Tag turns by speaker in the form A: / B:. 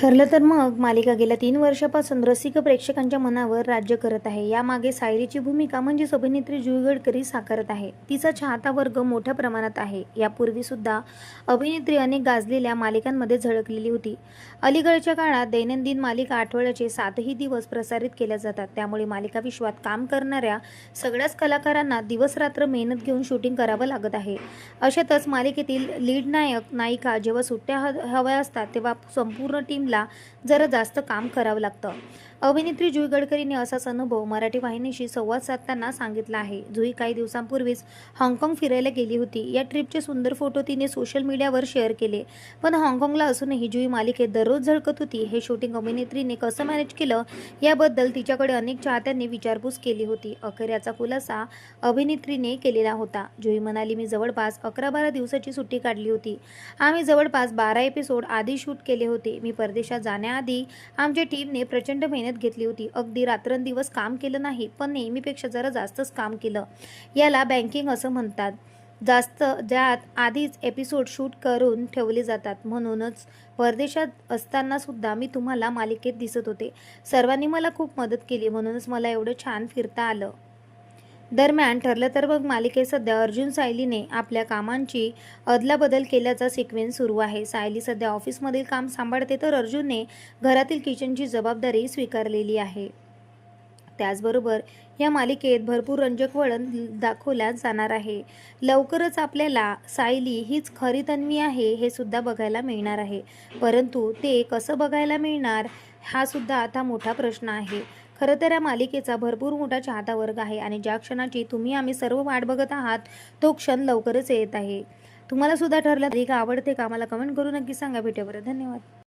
A: ठरलं तर मग मालिका गेल्या 3 वर्षापासून रसिक प्रेक्षकांच्या मनावर राज्य करत आहे. यामागे सायलीची भूमिका म्हणजेच अभिनेत्री जुई गडकरी साकारत आहे. तिचा चाहता वर्ग मोठ्या प्रमाणात आहे. यापूर्वी सुद्धा अभिनेत्री अनेक गाजलेल्या मालिकांमध्ये झळकलेली होती. अलीकडच्या काळात दैनंदिन मालिका आठवड्याचे 7ही दिवस प्रसारित केल्या जातात. त्यामुळे मालिका विश्वात काम करणाऱ्या सगळ्याच कलाकारांना दिवसरात्र मेहनत घेऊन शूटिंग करावं लागत आहे. अशातच मालिकेतील लीड नायक नायिका जेव्हा सुट्ट्या हव्या असतात तेव्हा संपूर्ण टीमला जरा जास्त काम करावं लागतं. अभिनेत्री जुई गडकरीने असाच अनुभव मराठी वाहिनीशी संवाद साधताना सांगितला आहे. जुई काही दिवसांपूर्वीच हाँगकाँग फिरायला गेली होती. या ट्रिपचे सुंदर फोटो तिने सोशल मीडियावर शेअर केले. पण हाँगकाँगला असूनही जुई मालिकेत दररोज झळकत होती. हे शूटिंग अभिनेत्रीने कसं मॅनेज केलं याबद्दल तिच्याकडे अनेक चाहत्यांनी विचारपूस केली होती. अखेर याचा खुलासा अभिनेत्रीने केलेला होता. जुई म्हणाली, मी जवळपास 11-12 दिवसाची सुट्टी काढली होती. आम्ही जवळपास 12 एपिसोड आधी शूट केले होते. मी परदेशात जाण्याआधी आमच्या टीमने प्रचंड मेहनत घेतली होती. अगदी रात्रंदिवस काम केलं नाही, पण नेहमीपेक्षा जरा जास्तच काम केलं. याला बँकिंग असं म्हणतात. ज्यात आधीच एपिसोड शूट करून ठेवले जातात. म्हणूनच परदेशात असताना सुद्धा मी तुम्हाला मालिकेत दिसत होते. सर्वांनी मला खूप मदत केली, म्हणूनच मला एवढं छान फिरता आलं. दरम्यान ठरलं तर मग मालिकेत सध्या अर्जुन सायलीने आपल्या कामांची अदलाबदल केल्याचा सिक्वेन्स सुरू आहे. सायली सध्या ऑफिसमधील काम सांभाळते तर अर्जुनने घरातील किचनची जबाबदारी स्वीकारलेली आहे. त्याचबरोबर या मालिकेत भरपूर रंजक वळण दाखवल्या जाणार आहे. लवकरच आपल्याला सायली हीच खरी तन्वी आहे हे सुद्धा बघायला मिळणार आहे. परंतु ते कसं बघायला मिळणार हा सुद्धा आता मोठा प्रश्न आहे. खरं तर या मालिकेचा भरपूर मोठा चाहता वर्ग आहे आणि ज्या क्षणाची तुम्ही आम्ही सर्व वाट बघत आहात तो क्षण लवकरच येत आहे. तुम्हाला सुद्धा ठरलं का आवडते का? मला कमेंट करून नक्की सांगा. भेटूया. धन्यवाद.